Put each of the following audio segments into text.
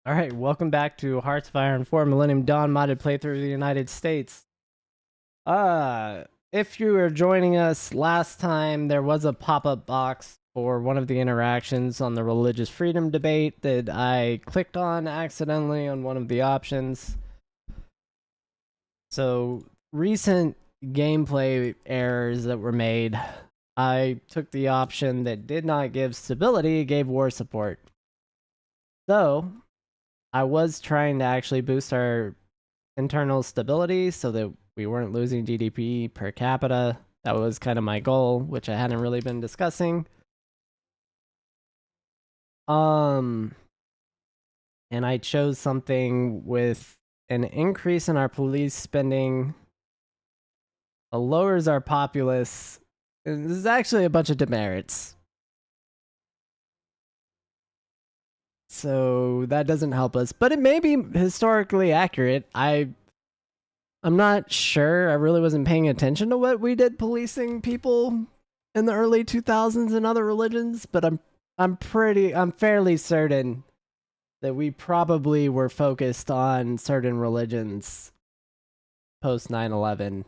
Alright, welcome back to Hearts of Iron 4 Millennium Dawn modded playthrough of the United States. If you were joining us last time, there was a pop-up box for one of the interactions on the religious freedom debate that I clicked on accidentally on one of the options. So, recent gameplay errors that were made, I took the option that did not give stability, gave war support. So, I was trying to actually boost our internal stability so that we weren't losing GDP per capita. That was kind of my goal, which I hadn't really been discussing. And I chose something with an increase in our police spending, lowers our populace. This is actually a bunch of demerits. So that doesn't help us, but it may be historically accurate. I'm not sure. I really wasn't paying attention to what we did policing people in the early 2000s in other religions, but I'm fairly certain that we probably were focused on certain religions post 9/11.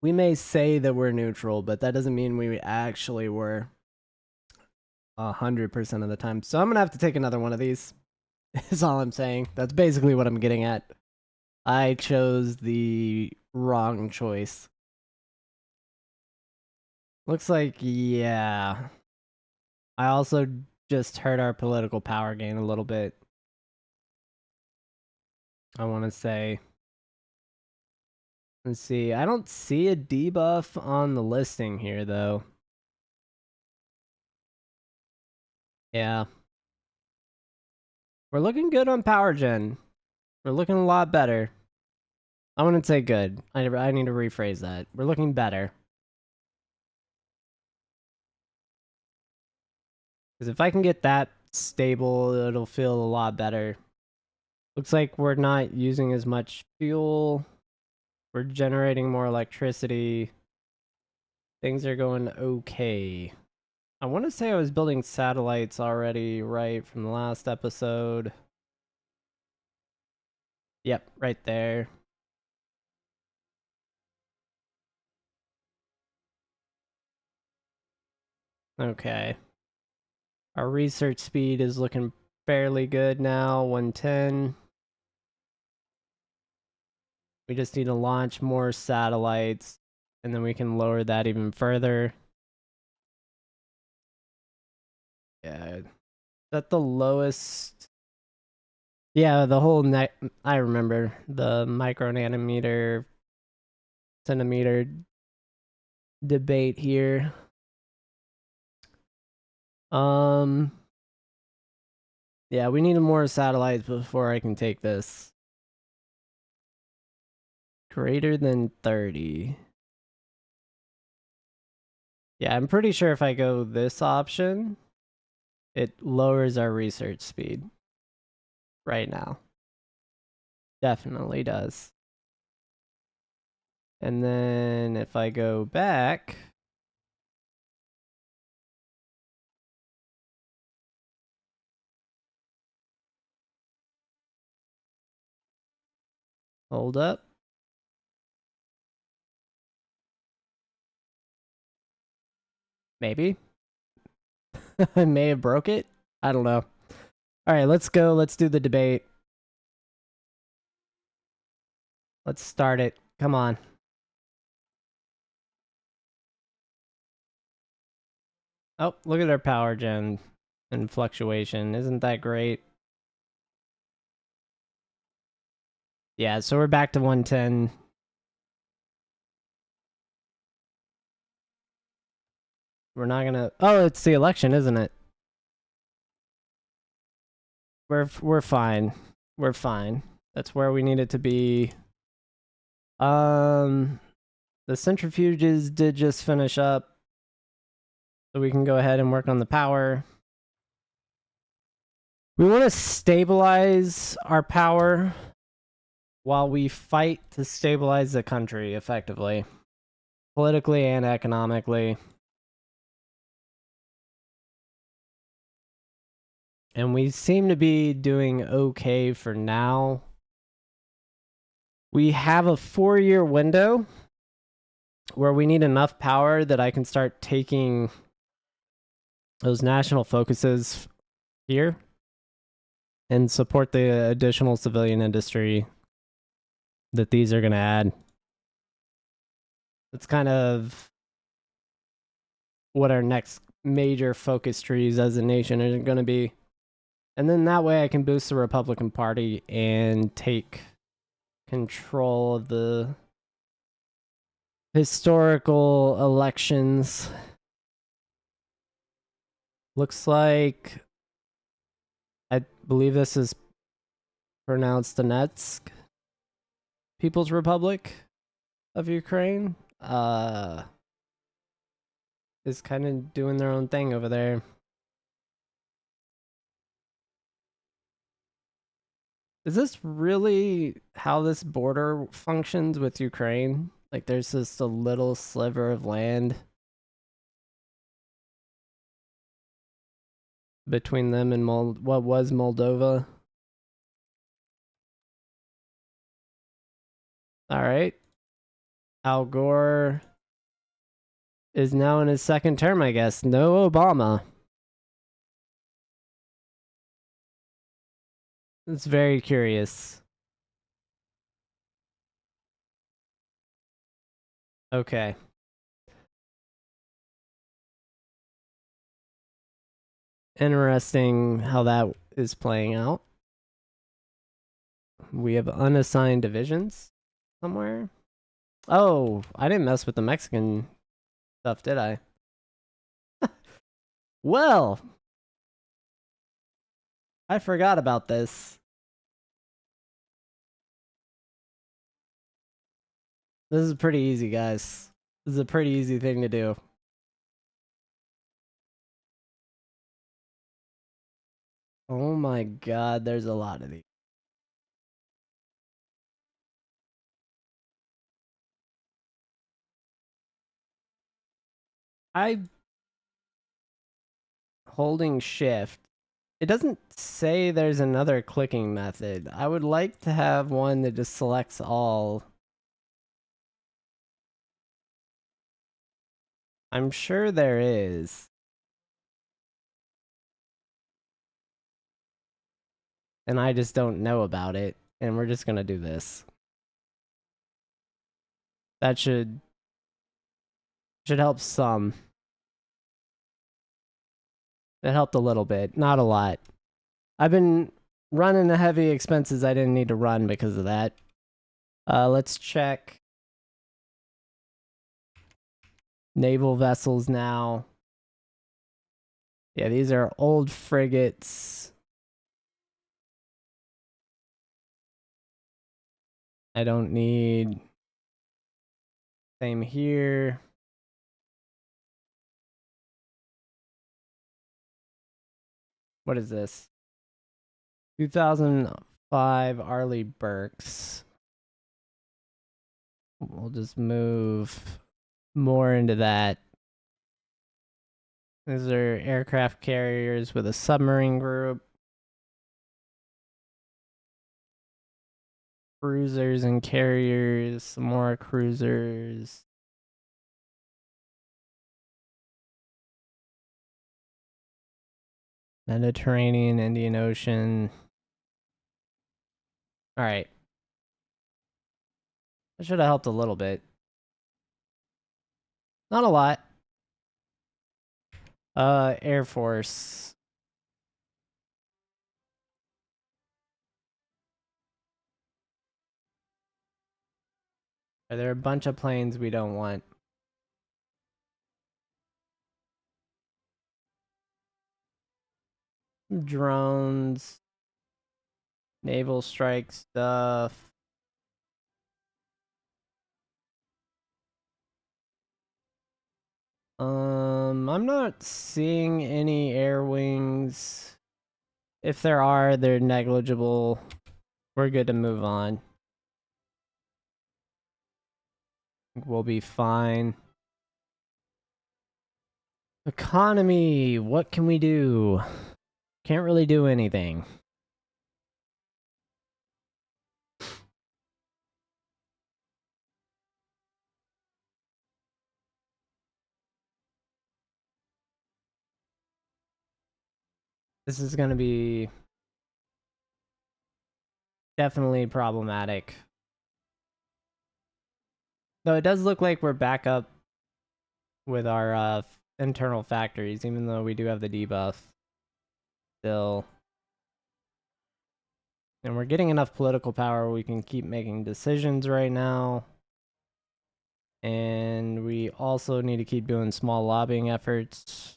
We may say that we're neutral, but that doesn't mean we actually were 100% of the time. So I'm gonna have to take another one of these. Is all I'm saying. That's basically what I'm getting at. I chose the wrong choice. Looks like, yeah. I also just hurt our political power gain a little bit. I want to say. Let's see. I don't see a debuff on the listing here, though. Yeah. We're looking good on power gen. We're looking a lot better. I wouldn't say good. I need to rephrase that. We're looking better. Because if I can get that stable, it'll feel a lot better. Looks like we're not using as much fuel. We're generating more electricity. Things are going okay. I want to say I was building satellites already, right, from the last episode. Yep, right there. Okay. Our research speed is looking fairly good now, 110. We just need to launch more satellites, and then we can lower that even further. Yeah. Is that the lowest? Yeah, the whole net. I remember the micronanometer, centimeter debate here. Yeah, we need more satellites before I can take this. Greater than 30. Yeah, I'm pretty sure if I go this option, it lowers our research speed right now. Definitely does. And then if I go back, hold up. Maybe. I may have broke it. I don't know. All right, let's go. Let's do the debate. Let's start it. Come on. Oh, look at our power gen and fluctuation. Isn't that great? Yeah, so we're back to 110. We're not gonna. Oh, it's the election, isn't it? We're fine. We're fine. That's where we need it to be. The centrifuges did just finish up, so we can go ahead and work on the power. We want to stabilize our power while we fight to stabilize the country effectively, politically and economically. And we seem to be doing okay for now. We have a 4-year window where we need enough power that I can start taking those national focuses here and support the additional civilian industry that these are going to add. It's kind of what our next major focus trees as a nation are going to be. And then that way I can boost the Republican Party and take control of the historical elections. Looks like, I believe this is pronounced Donetsk People's Republic of Ukraine. Is kind of doing their own thing over there. Is this really how this border functions with Ukraine? Like there's just a little sliver of land between them and what was Moldova. All right. Al Gore is now in his second term, I guess. No Obama. It's very curious. Okay. Interesting how that is playing out. We have unassigned divisions somewhere. Oh, I didn't mess with the Mexican stuff, did I? Well, I forgot about this. This is pretty easy, guys. This is a pretty easy thing to do. Oh my god, there's a lot of these. I holding shift. It doesn't say there's another clicking method. I would like to have one that just selects all. I'm sure there is. And I just don't know about it. And we're just gonna do this. That should help some. It helped a little bit, not a lot. I've been running the heavy expenses I didn't need to run because of that. Let's check naval vessels now. Yeah, these are old frigates. I don't need. Same here. What is this? 2005 Arleigh Burks. We'll just move more into that. These are aircraft carriers with a submarine group. Cruisers and carriers, some more cruisers. Mediterranean, Indian Ocean. All right. That should have helped a little bit. Not a lot. Air Force. Are there a bunch of planes we don't want? Drones. Naval strike stuff. I'm not seeing any air wings. If there are, they're negligible. We're good to move on. We'll be fine. Economy, what can we do? Can't really do anything. This is going to be definitely problematic. Though it does look like we're back up with our internal factories, even though we do have the debuff still. And we're getting enough political power we can keep making decisions right now. And we also need to keep doing small lobbying efforts.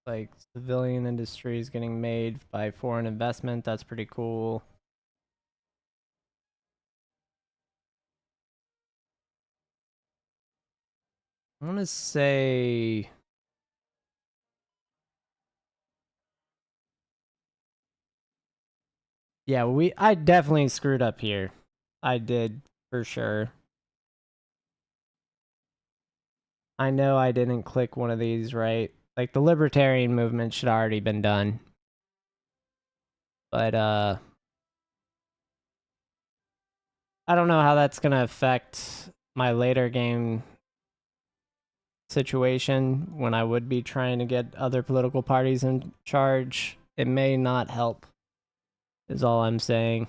Like civilian industries getting made by foreign investment. That's pretty cool. I want to say... Yeah, I definitely screwed up here. I did, for sure. I know I didn't click one of these right. Like, the libertarian movement should already been done. But, I don't know how that's gonna affect my later game situation when I would be trying to get other political parties in charge. It may not help, is all I'm saying.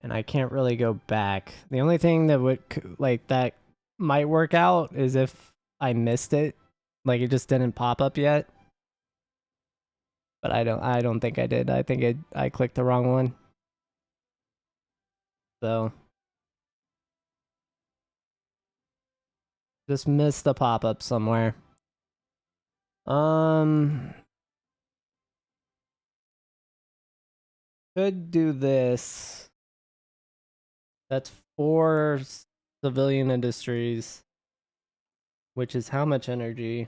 And I can't really go back. The only thing that would, like, that might work out is if I missed it. Like, it just didn't pop up yet. But I don't think I did. I think I clicked the wrong one. So just missed a pop-up somewhere. Could do this. That's 4 civilian industries, which is how much energy?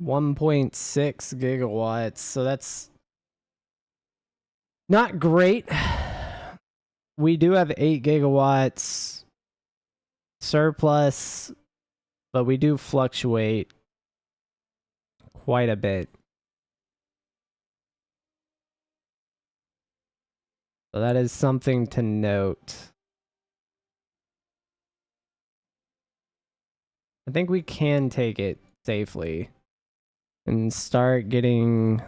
1.6 gigawatts. So that's not great. We do have 8 gigawatts surplus, but we do fluctuate quite a bit. So that is something to note. I think we can take it safely and start getting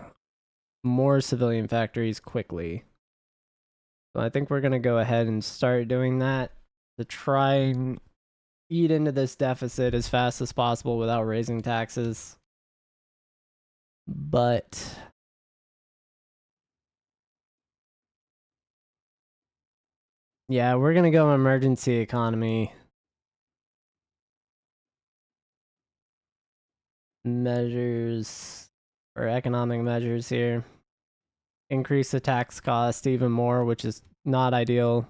more civilian factories quickly. So I think we're going to go ahead and start doing that to try and eat into this deficit as fast as possible without raising taxes. But yeah, we're going to go emergency economy measures or economic measures here. Increase the tax cost even more, which is not ideal.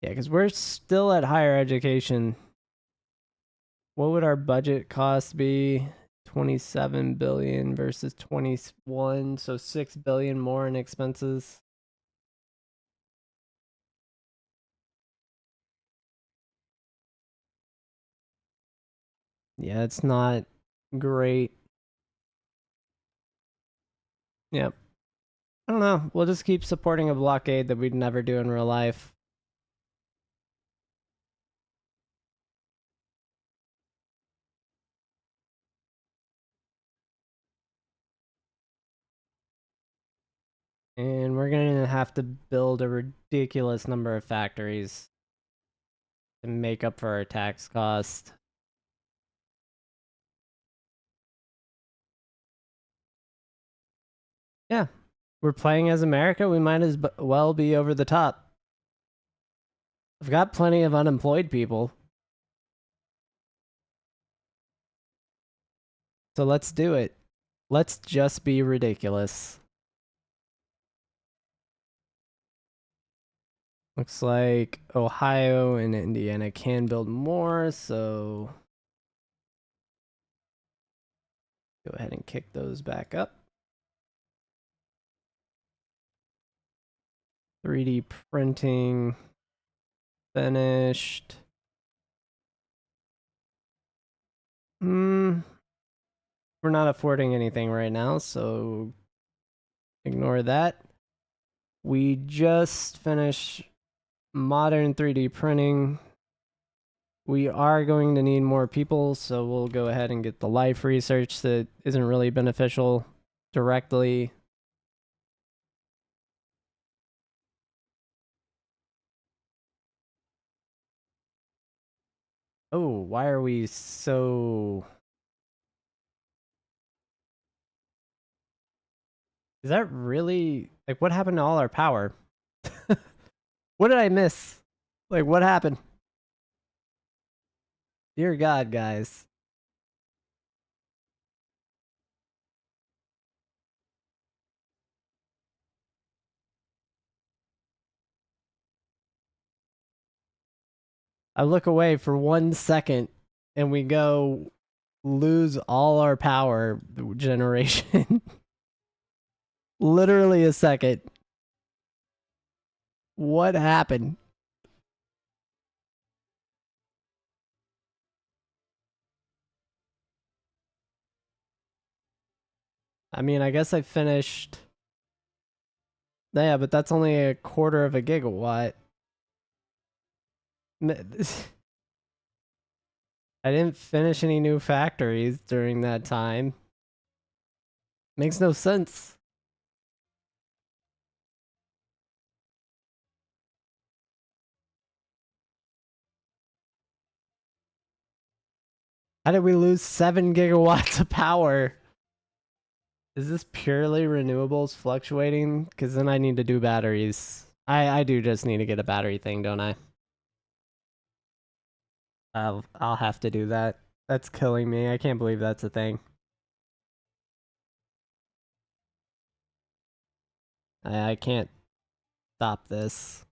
Yeah, because we're still at higher education. What would our budget cost be? 27 billion versus 21, so 6 billion more in expenses. Yeah, it's not great. Yep. I don't know. We'll just keep supporting a blockade that we'd never do in real life. And we're going to have to build a ridiculous number of factories to make up for our tax cost. Yeah. We're playing as America. We might as well be over the top. I've got plenty of unemployed people. So let's do it. Let's just be ridiculous. Looks like Ohio and Indiana can build more, so go ahead and kick those back up. 3D printing finished. We're not affording anything right now, so ignore that. We just finished modern 3D printing. We are going to need more people, so we'll go ahead and get the life research that isn't really beneficial directly. Oh, why are we so... Is that really... Like, what happened to all our power? What did I miss? Like, what happened? Dear God, guys. I look away for 1 second and we go lose all our power generation. Literally a second. What happened? I mean, I guess I finished. Yeah, but that's only a quarter of a gigawatt. I didn't finish any new factories during that time. Makes no sense. How did we lose 7 gigawatts of power? Is this purely renewables fluctuating? Because then I need to do batteries. I do just need to get a battery thing, don't I? I'll have to do that. That's killing me. I can't believe that's a thing. I can't stop this.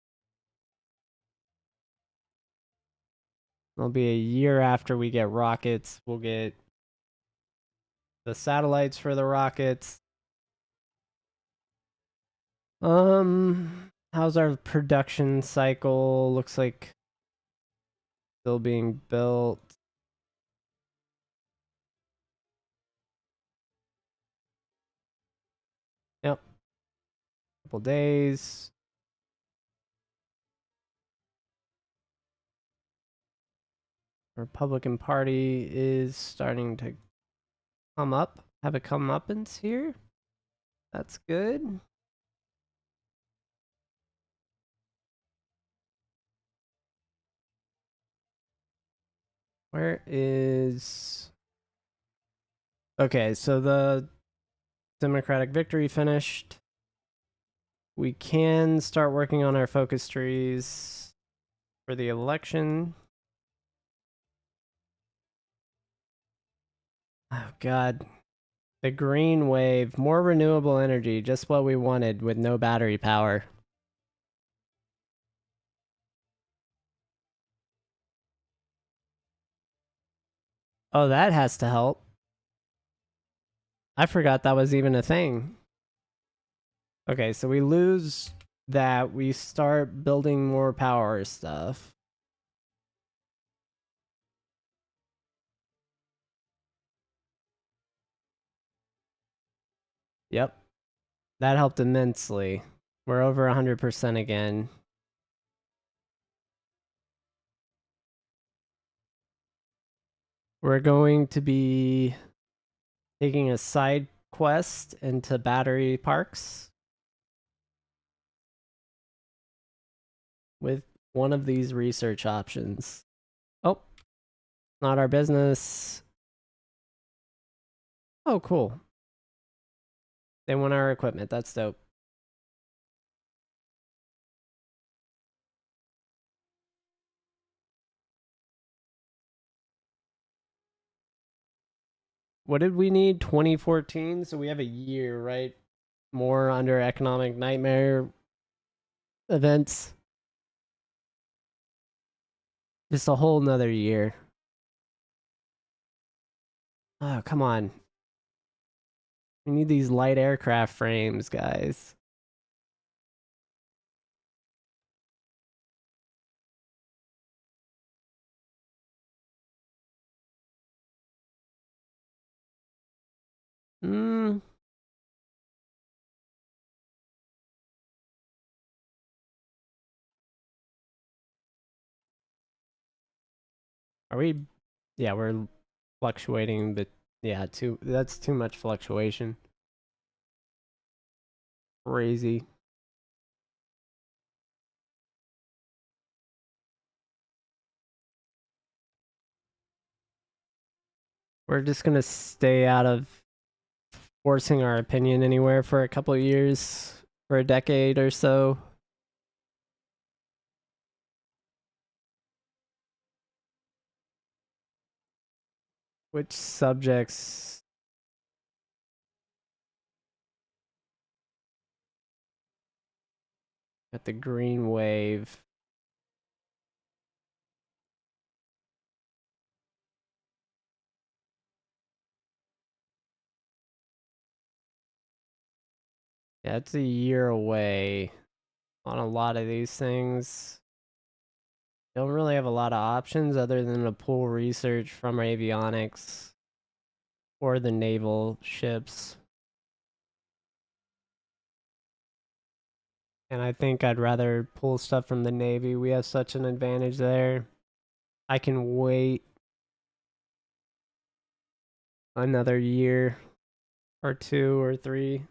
It'll be a year after we get rockets. We'll get the satellites for the rockets. How's our production cycle? Looks like still being built. Yep. Couple days. Republican Party is starting to come up. Have a comeuppance here. That's good. Where is... Okay, so the Democratic victory finished. We can start working on our focus trees for the election. Oh, God. The green wave. More renewable energy. Just what we wanted with no battery power. Oh, that has to help. I forgot that was even a thing. Okay, so we lose that. We start building more power stuff. Yep. That helped immensely. We're over 100% again. We're going to be taking a side quest into battery parks with one of these research options. Oh, not our business. Oh, cool. They want our equipment. That's dope. What did we need? 2014? So we have a year, right? More under economic nightmare events. Just a whole nother year. Oh, come on. We need these light aircraft frames, guys. Mm, are we? Yeah, we're fluctuating, but yeah, that's too much fluctuation. Crazy. We're just gonna stay out of forcing our opinion anywhere for a couple of years, for a decade or so. Which subjects? At the green wave. Yeah, it's a year away on a lot of these things. Don't really have a lot of options other than to pull research from avionics or the naval ships. And I think I'd rather pull stuff from the Navy. We have such an advantage there. I can wait another year or 2 or 3.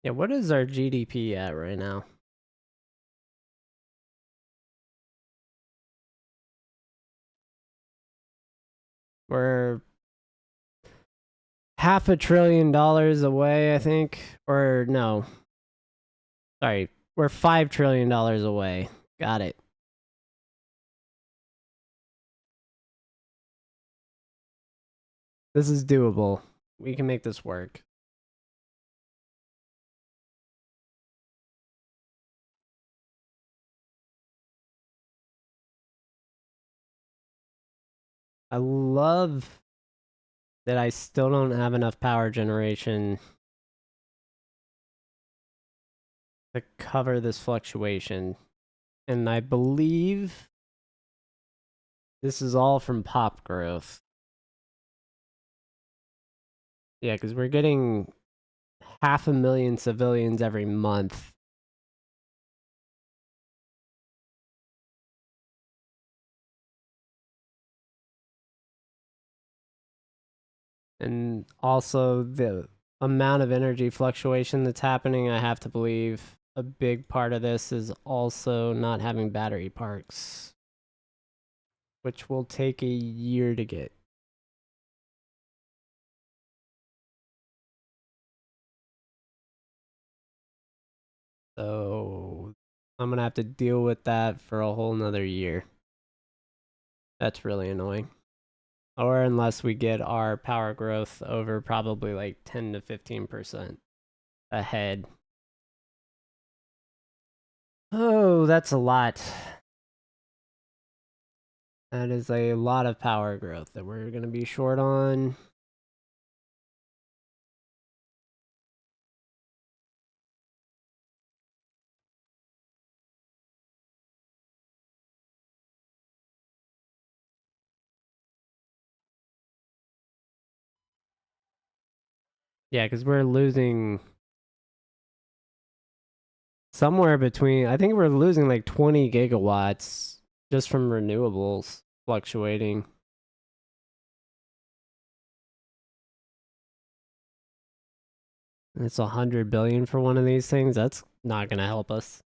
Yeah, what is our GDP at right now? We're $500 billion away, I think. Or no, sorry, we're $5 trillion away. Got it. This is doable. We can make this work. I love that I still don't have enough power generation to cover this fluctuation. And I believe this is all from pop growth. Yeah, because we're getting 500,000 civilians every month. And also the amount of energy fluctuation that's happening, I have to believe a big part of this is also not having battery parks, which will take a year to get. So I'm gonna have to deal with that for a whole nother year. That's really annoying. Or unless we get our power growth over probably like 10 to 15% ahead. Oh, that's a lot. That is a lot of power growth that we're going to be short on. Yeah, because we're losing somewhere between, I think we're losing like 20 gigawatts just from renewables fluctuating. It's 100 billion for one of these things. That's not going to help us.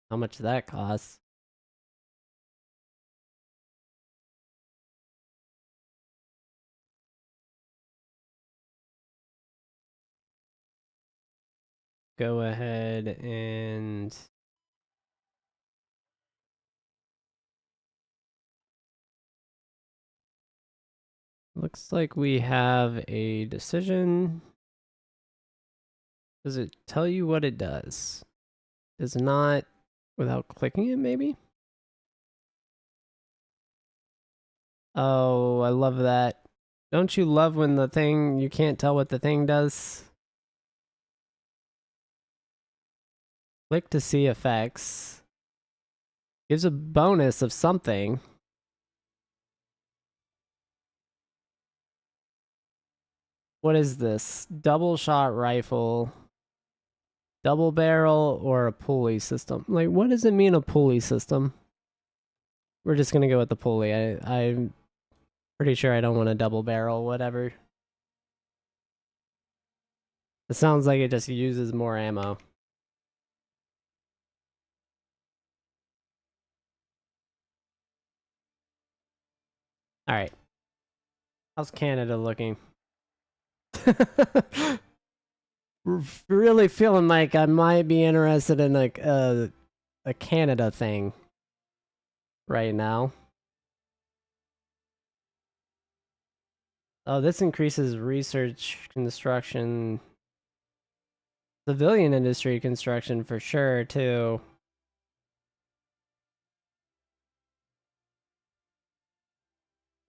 How much that costs? Go ahead and looks like we have a decision. Does it tell you what it does? Does it not without clicking it, maybe? Oh, I love that. Don't you love when the thing, you can't tell what the thing does? Click to see effects. Gives a bonus of something. What is this? Double shot rifle. Double barrel or a pulley system? Like, what does it mean, a pulley system? We're just gonna go with the pulley. I'm pretty sure I don't want a double barrel, whatever. It sounds like it just uses more ammo. Alright. How's Canada looking? Really feeling like I might be interested in like a Canada thing right now. Oh, this increases research, construction, civilian industry construction for sure too.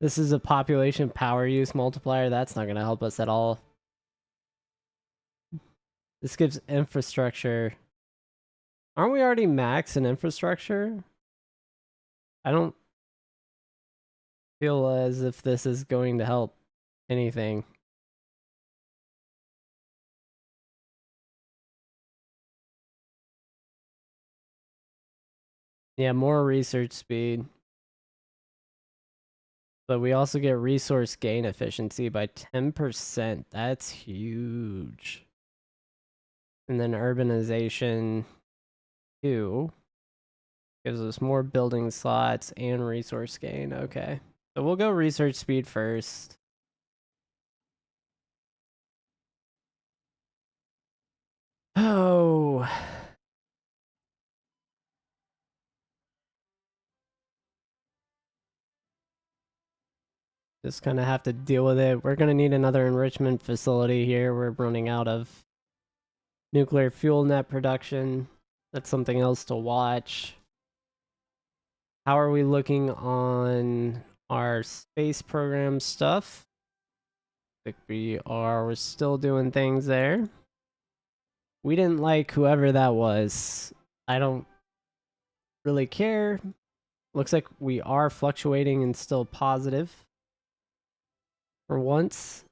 This is a population power use multiplier. That's not going to help us at all. This gives infrastructure. Aren't we already max in infrastructure? I don't feel as if this is going to help anything. Yeah, more research speed. But we also get resource gain efficiency by 10%. That's huge. And then urbanization 2 gives us more building slots and resource gain. Okay. So we'll go research speed first. Oh. Just gonna have to deal with it. We're gonna need another enrichment facility here. We're running out of nuclear fuel net production. That's something else to watch. How are we looking on our space program stuff? I think we're still doing things there. We didn't like whoever that was. I don't really care. Looks like we are fluctuating and still positive for once.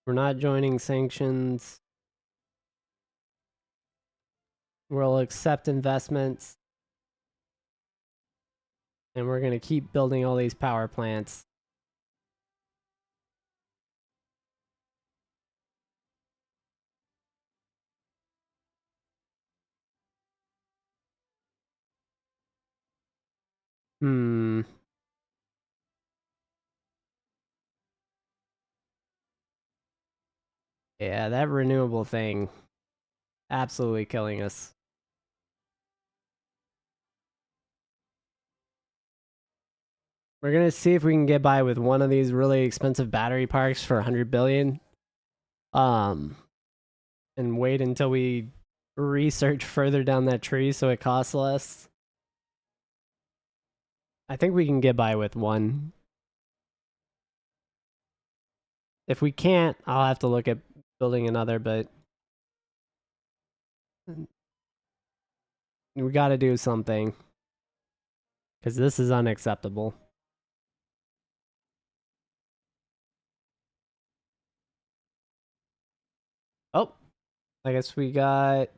We're not joining sanctions. We'll accept investments. And we're going to keep building all these power plants. Hmm. Yeah, that renewable thing absolutely killing us. We're going to see if we can get by with one of these really expensive battery parks for 100 billion. And wait until we research further down that tree so it costs less. I think we can get by with one. If we can't, I'll have to look at building another, but we got to do something because this is unacceptable. Oh, I guess we got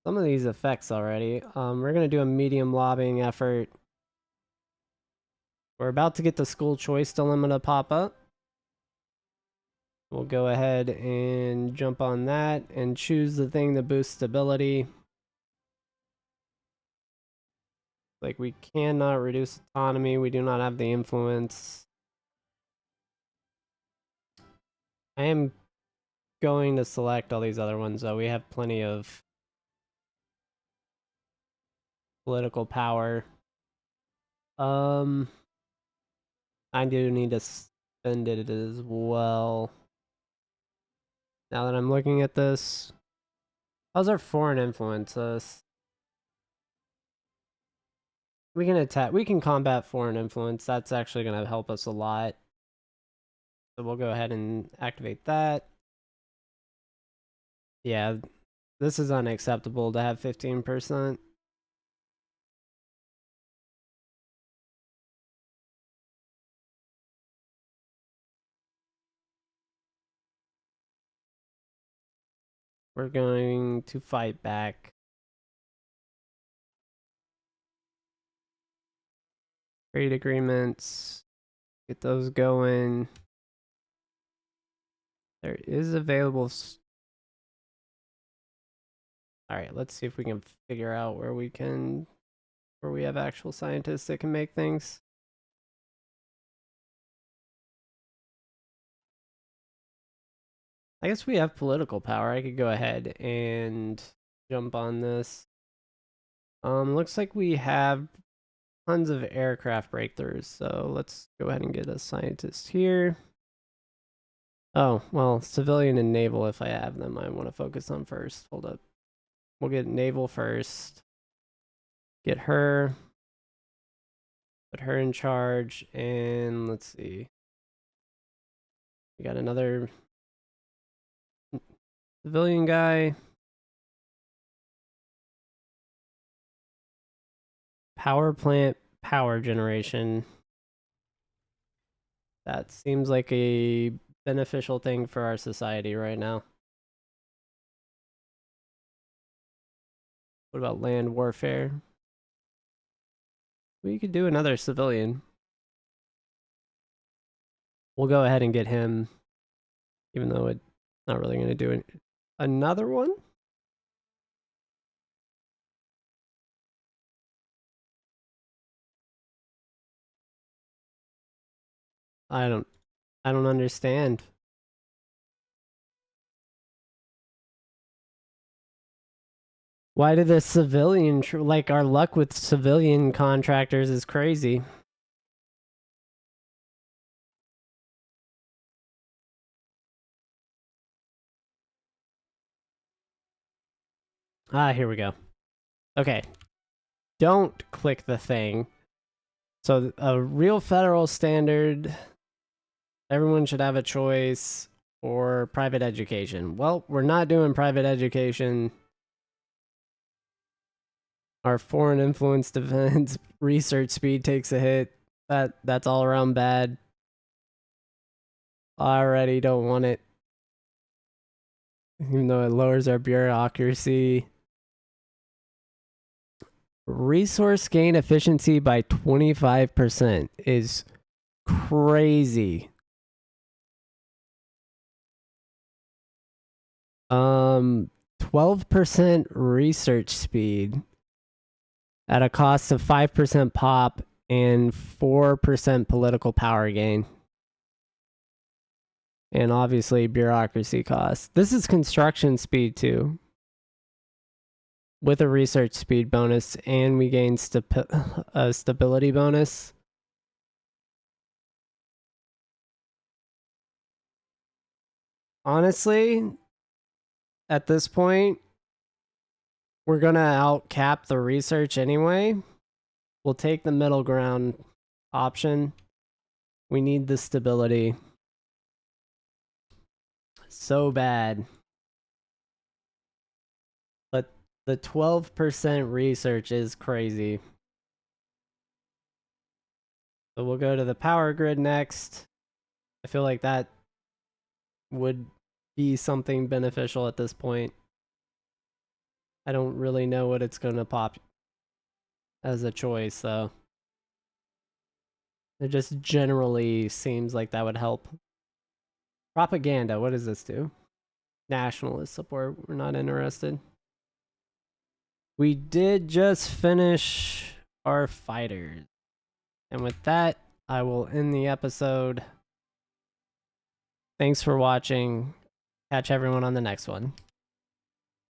some of these effects already. We're going to do a medium lobbying effort. We're about to get the school choice dilemma to pop up. We'll go ahead and jump on that and choose the thing that boosts stability. Like, we cannot reduce autonomy. We do not have the influence. I am going to select all these other ones, though. We have plenty of political power. I do need to spend it as well. Now that I'm looking at this, how's our foreign influence? We can attack. We can combat foreign influence. That's actually going to help us a lot. So we'll go ahead and activate that. Yeah, this is unacceptable to have 15%. We're going to fight back. Trade agreements. Get those going. There is available. All right, let's see if we can figure out where we have actual scientists that can make things. I guess we have political power. I could go ahead and jump on this. Looks like we have tons of aircraft breakthroughs, so let's go ahead and get a scientist here. Oh, well, civilian and naval, if I have them, I want to focus on first. Hold up. We'll get naval first. Get her. Put her in charge, and let's see. We got another civilian guy. Power plant, power generation. That seems like a beneficial thing for our society right now. What about land warfare? We could do another civilian. We'll go ahead and get him, even though it's not really going to do it. Another one? I don't understand. Why did the civilian, like our luck with civilian contractors is crazy. Ah, here we go. Okay. Don't click the thing. So a real federal standard, everyone should have a choice, or private education. Well, we're not doing private education. Our foreign influence defense research speed takes a hit. That's all around bad. I already don't want it. Even though it lowers our bureaucracy. Resource gain efficiency by 25% is crazy. 12% research speed at a cost of 5% pop and 4% political power gain. And obviously bureaucracy costs. This is construction speed too, with a research speed bonus, and we gain a stability bonus. Honestly, at this point, we're gonna outcap the research anyway. We'll take the middle ground option. We need the stability so bad. But the 12% research is crazy. So we'll go to the power grid next. I feel like that would be something beneficial at this point. I don't really know what it's going to pop as a choice, so it just generally seems like that would help. Propaganda, what does this do? Nationalist support, we're not interested. We did just finish our fighters. And with that, I will end the episode. Thanks for watching. Catch everyone on the next one.